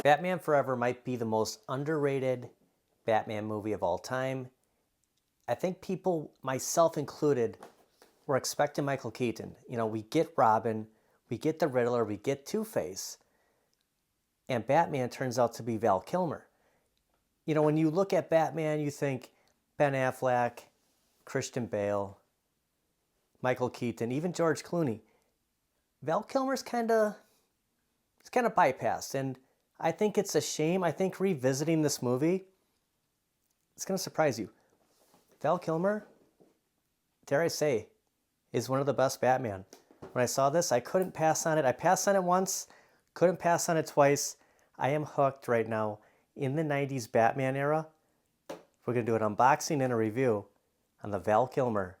Batman Forever might be the most underrated Batman movie of all time. I think people, myself included, were expecting Michael Keaton. You know, we get Robin, we get the Riddler, we get Two-Face, and Batman turns out to be Val Kilmer. You know, when you look at Batman, you think Ben Affleck, Christian Bale, Michael Keaton, even George Clooney. Val Kilmer's kind of bypassed, and I think it's a shame. I think revisiting this movie, it's going to surprise you. Val Kilmer, dare I say, is one of the best Batman. When I saw this, I couldn't pass on it. I passed on it once, couldn't pass on it twice. I am hooked right now. In the 90s Batman era, we're going to do an unboxing and a review on the Val Kilmer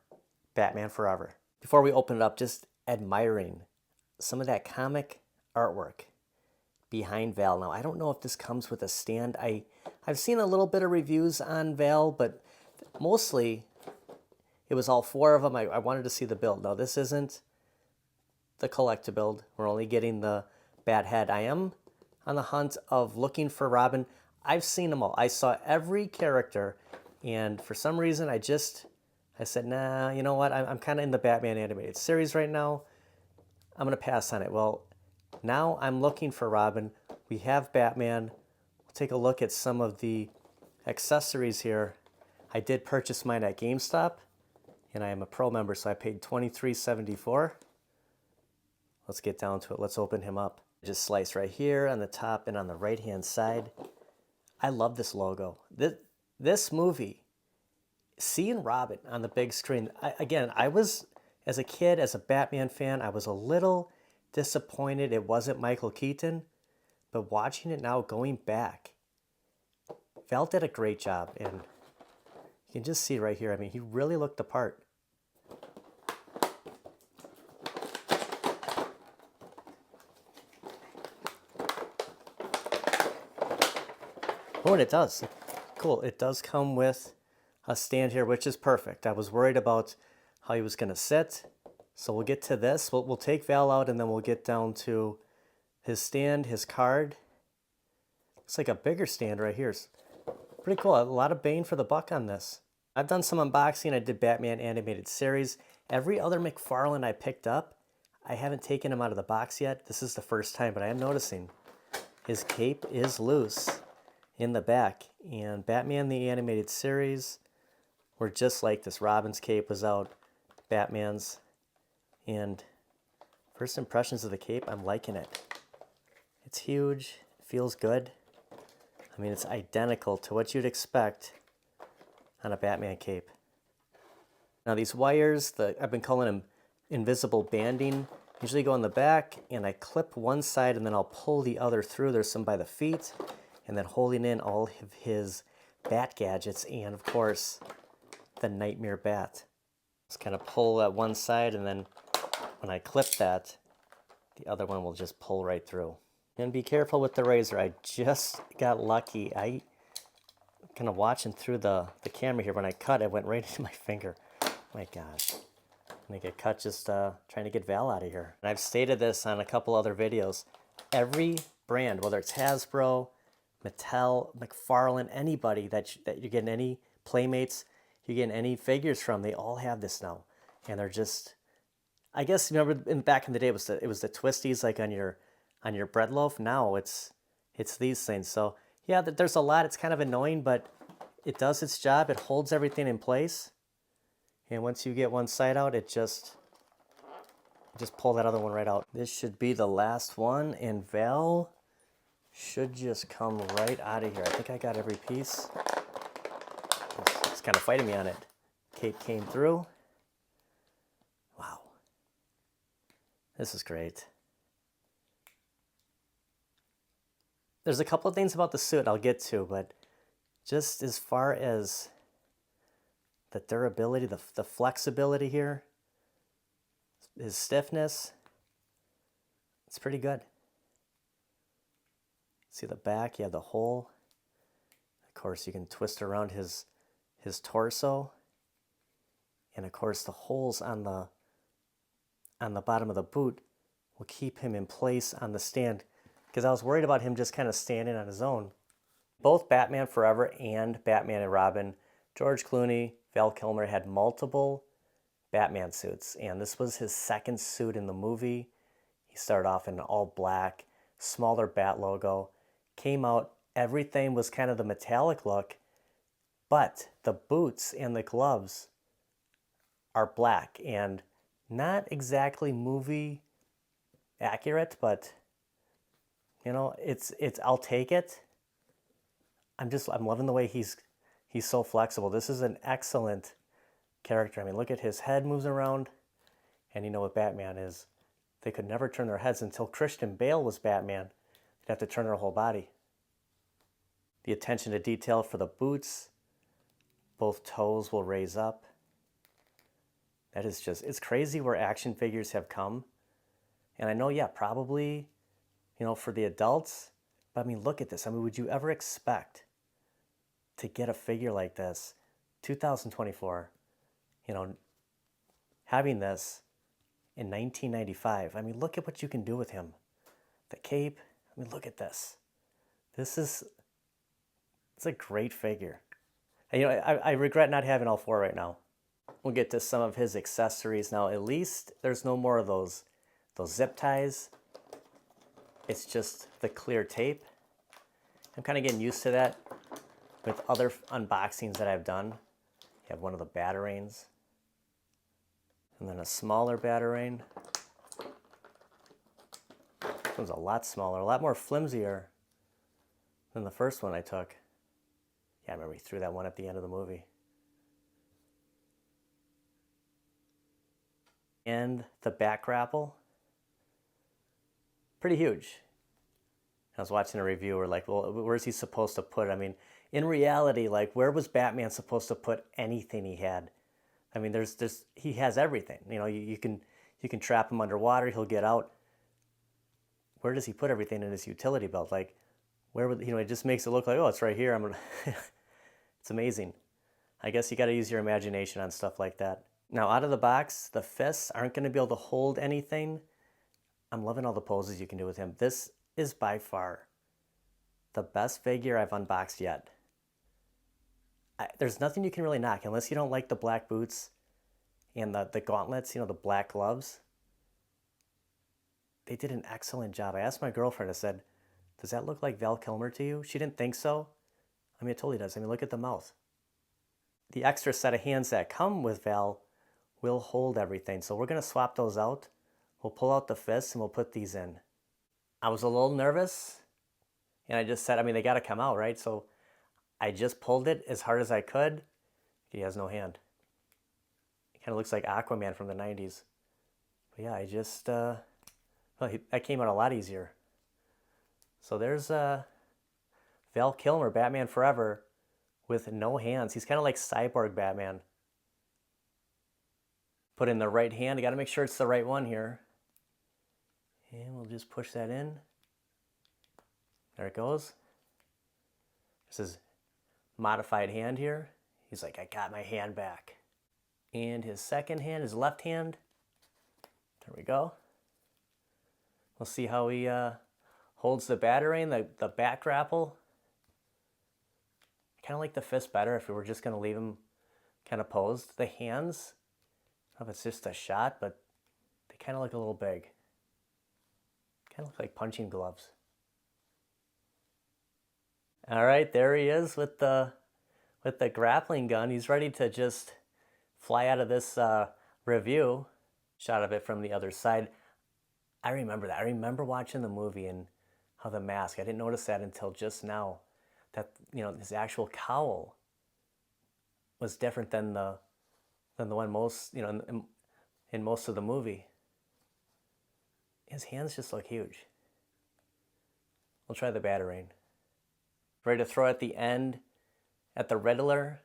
Batman Forever. Before we open it up, just admiring some of that comic artwork behind Val. Now, I don't know if this comes with a stand. I've seen a little bit of reviews on Val, but mostly it was all four of them. I wanted to see the build. Now, this isn't the collector build. We're only getting the Bat head. I am on the hunt of looking for Robin. I've seen them all. I saw every character, and for some reason, I said, nah, you know what? I'm kind of in the Batman animated series right now. I'm going to pass on it. Well, now I'm looking for Robin. We have Batman. We'll take a look at some of the accessories here. I did purchase mine at GameStop, and I am a pro member, so I paid $23.74. Let's get down to it. Let's open him up. Just slice right here on the top and on the right-hand side. I love this logo. This movie, seeing Robin on the big screen, I was, as a kid, as a Batman fan, I was a little disappointed it wasn't Michael Keaton, but watching it now, going back, Val did a great job, and you can just see right here, I mean, he really looked the part. Oh, and it does. Cool. It does come with a stand here, which is perfect. I was worried about how he was going to sit. So we'll get to this. We'll take Val out, and then we'll get down to his stand, his card. It's like a bigger stand right here. It's pretty cool. A lot of bang for the buck on this. I've done some unboxing. I did Batman animated series. Every other McFarlane I picked up, I haven't taken him out of the box yet. This is the first time, but I am noticing his cape is loose in the back. And Batman the animated series were just like this. Robin's cape was out, Batman's. And first impressions of the cape, I'm liking it. It's huge, feels good. I mean, it's identical to what you'd expect on a Batman cape. Now these wires, I've been calling them invisible banding, usually go in the back, and I clip one side and then I'll pull the other through. There's some by the feet, and then holding in all of his bat gadgets, and of course, the Nightmare Bat. Just kind of pull that one side, and then when I clip that, the other one will just pull right through. And be careful with the razor. I just got lucky. I kind of watching through the camera here. When I cut, it went right into my finger. My gosh. I'm gonna get cut just trying to get Val out of here. And I've stated this on a couple other videos. Every brand, whether it's Hasbro, Mattel, McFarlane, anybody that you're getting any Playmates, you're getting any figures from, they all have this now. And they're just, I guess, remember back in the day, it was the twisties like on your bread loaf. Now it's these things. So yeah, there's a lot. It's kind of annoying, but it does its job. It holds everything in place. And once you get one side out, it just pull that other one right out. This should be the last one, and Val should just come right out of here. I think I got every piece. It's kind of fighting me on it. Cape came through. Wow. This is great. There's a couple of things about the suit I'll get to, but just as far as the durability, the flexibility here, his stiffness, it's pretty good. See the back, you have the hole. Of course, you can twist around his torso. And of course, the holes on the bottom of the boot will keep him in place on the stand. because I was worried about him just kind of standing on his own. Both Batman Forever and Batman and Robin, George Clooney, Val Kilmer had multiple Batman suits, and this was his second suit in the movie. He started off in all black, smaller bat logo, came out, everything was kind of the metallic look, but the boots and the gloves are black and not exactly movie accurate, but you know, it's I'll take it. I'm loving the way he's so flexible. This is an excellent character. I mean, look at his head moves around, and you know what Batman is. They could never turn their heads until Christian Bale was Batman. They'd have to turn their whole body. The attention to detail for the boots, both toes will raise up. That is just, it's crazy where action figures have come. And I know, yeah, probably, you know, for the adults, but I mean, look at this. I mean, would you ever expect to get a figure like this, 2024, you know, having this in 1995? I mean, look at what you can do with him. The cape, I mean, look at this. It's a great figure. And, you know, I regret not having all four right now. We'll get to some of his accessories now. At least there's no more of those zip ties. It's just the clear tape. I'm kind of getting used to that with other unboxings that I've done. You have one of the Batarangs, and then a smaller Batarang. This one's a lot smaller, a lot more flimsier than the first one I took. Yeah, I remember he threw that one at the end of the movie. And the back grapple, pretty huge. I was watching a review where like, well, where's he supposed to put it? I mean, in reality, like, where was Batman supposed to put anything he had? I mean, he has everything. You know, you can trap him underwater, he'll get out. Where does he put everything in his utility belt? Like, where would, you know, it just makes it look like, oh, it's right here. It's amazing. I guess you got to use your imagination on stuff like that. Now, out of the box, the fists aren't going to be able to hold anything. I'm loving all the poses you can do with him. This is by far the best figure I've unboxed yet. There's nothing you can really knock unless you don't like the black boots and the gauntlets, you know, the black gloves. They did an excellent job. I asked my girlfriend, I said, does that look like Val Kilmer to you? She didn't think so. I mean, it totally does. I mean, look at the mouth. The extra set of hands that come with Val will hold everything. So we're going to swap those out. We'll pull out the fists and we'll put these in. I was a little nervous, and I just said, I mean, they got to come out, right? So I just pulled it as hard as I could. He has no hand. It kind of looks like Aquaman from the 90s. But yeah, I just, well, that came out a lot easier. So there's Val Kilmer, Batman Forever, with no hands. He's kind of like Cyborg Batman. Put in the right hand. You got to make sure it's the right one here. And we'll just push that in. There it goes. This is modified hand here. He's like, I got my hand back. And his second hand, his left hand. There we go. We'll see how he holds the Batarang, the back grapple. I kind of like the fist better if we were just going to leave him kind of posed. The hands, I don't know if it's just a shot, but they kind of look a little big. Kind of look like punching gloves. All right, there he is with the grappling gun. He's ready to just fly out of this review. Shot of it from the other side. I remember that. I remember watching the movie and how the mask, I didn't notice that until just now, that, you know, his actual cowl was different than the one most, you know, in most of the movie. His hands just look huge. We'll try the Batarang. Ready to throw at the end at the Riddler.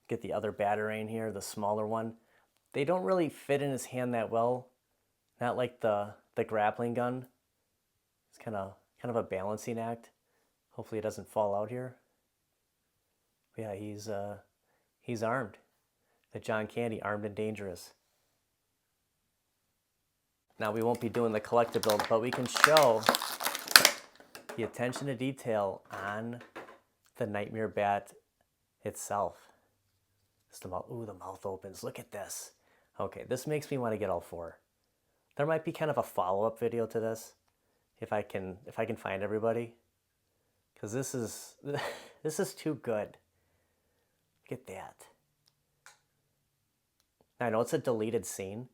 Get the other Batarang here, the smaller one. They don't really fit in his hand that well. Not like the grappling gun. It's kind of a balancing act. Hopefully it doesn't fall out here. But yeah, he's armed. The John Candy, armed and dangerous. Now we won't be doing the collectible, but we can show the attention to detail on the Nightmare Bat itself. Just the mouth, ooh, the mouth opens. Look at this. Okay, this makes me want to get all four. There might be kind of a follow-up video to this, if I can find everybody, because this is too good. Look at that. Now, I know it's a deleted scene,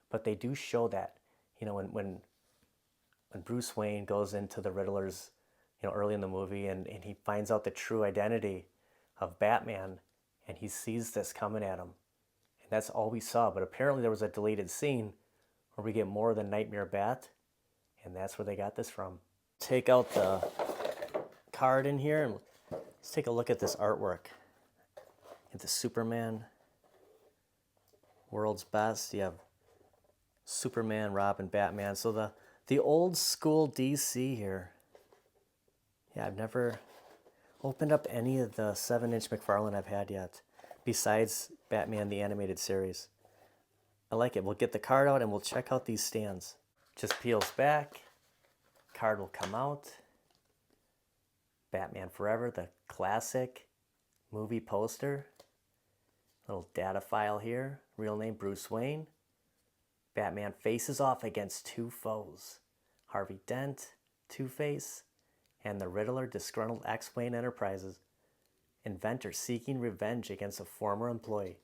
but they do show that, you know, when Bruce Wayne goes into the Riddler's, you know, early in the movie, and he finds out the true identity of Batman, and he sees this coming at him. And that's all we saw, but apparently there was a deleted scene where we get more of the Nightmare Bat, and that's where they got this from. Take out the card in here, and let's take a look at this artwork. Get the Superman, World's Best. You have Superman, Robin, Batman. So the old school DC here. Yeah, I've never opened up any of the 7-inch McFarlane I've had yet, besides Batman the Animated Series. I like it. We'll get the card out and we'll check out these stands. Just peels back, card will come out. Batman Forever, the classic movie poster. Little data file here. Real name Bruce Wayne. Batman faces off against two foes. Harvey Dent, Two-Face, and the Riddler, disgruntled ex-Wayne Enterprises. Inventor seeking revenge against a former employee.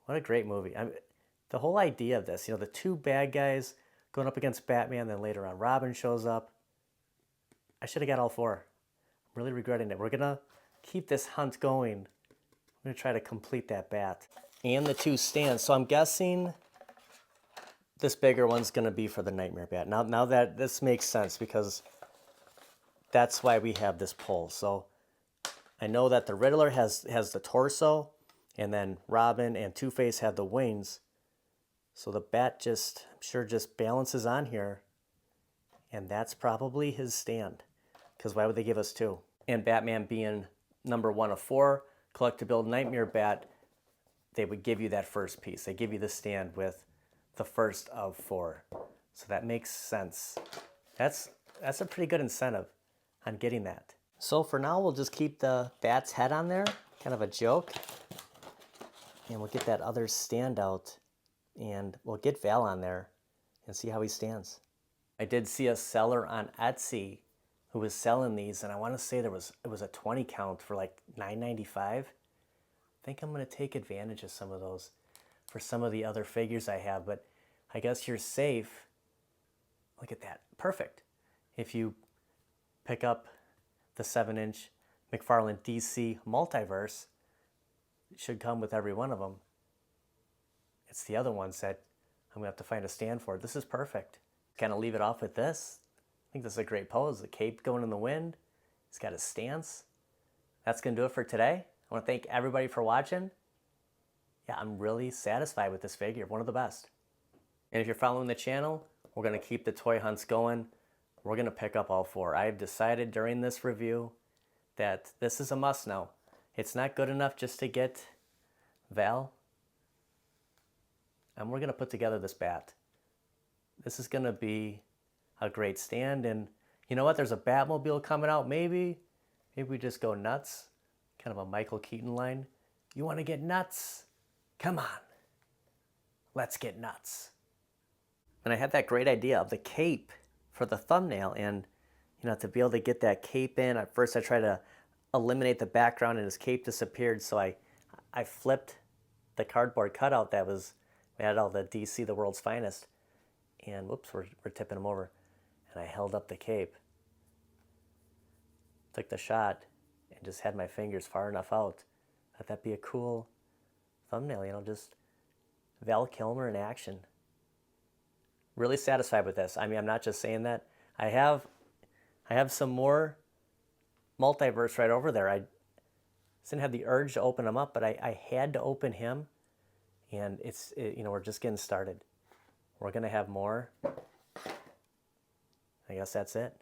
What a great movie. The whole idea of this, you know, the two bad guys going up against Batman, then later on Robin shows up. I should have got all four. I'm really regretting it. We're going to keep this hunt going. I'm going to try to complete that bat. And the two stands. So I'm guessing this bigger one's going to be for the Nightmare Bat. Now that this makes sense, because that's why we have this pull. So I know that the Riddler has the torso, and then Robin and Two-Face have the wings. So the bat just, I'm sure, just balances on here. And that's probably his stand. Because why would they give us two? And Batman being number 1 of 4, collectible Nightmare Bat, they would give you that first piece. They give you the stand with the first of 4. So that makes sense. That's a pretty good incentive on getting that. So for now, we'll just keep the bat's head on there, kind of a joke. And we'll get that other stand out, and we'll get Val on there and see how he stands. I did see a seller on Etsy who was selling these, and I want to say it was a 20 count for like $9.95. I think I'm going to take advantage of some of those for some of the other figures I have, but I guess you're safe. Look at that. Perfect. If you pick up the 7-inch McFarlane DC Multiverse, it should come with every one of them. It's the other ones that I'm going to have to find a stand for. This is perfect. Kind of leave it off with this. I think this is a great pose. The cape going in the wind. He's got his stance. That's going to do it for today. I want to thank everybody for watching. Yeah, I'm really satisfied with this figure. One of the best. And if you're following the channel, we're going to keep the toy hunts going. We're going to pick up all 4. I've decided during this review that this is a must now. It's not good enough just to get Val. And we're going to put together this bat. This is going to be a great stand. And you know what? There's a Batmobile coming out. Maybe we just go nuts. Kind of a Michael Keaton line. You want to get nuts? Come on. Let's get nuts. And I had that great idea of the cape for the thumbnail. And, you know, to be able to get that cape in, at first I tried to eliminate the background and his cape disappeared. So I flipped the cardboard cutout that was, we had all the DC, the world's finest. And whoops, we're tipping him over. And I held up the cape. Took the shot and just had my fingers far enough out. Thought that'd be a cool thumbnail, you know, just Val Kilmer in action. Really satisfied with this. I mean, I'm not just saying that. I have some more Multiverse right over there. I didn't have the urge to open them up, but I had to open him. And you know, we're just getting started. We're going to have more. I guess that's it.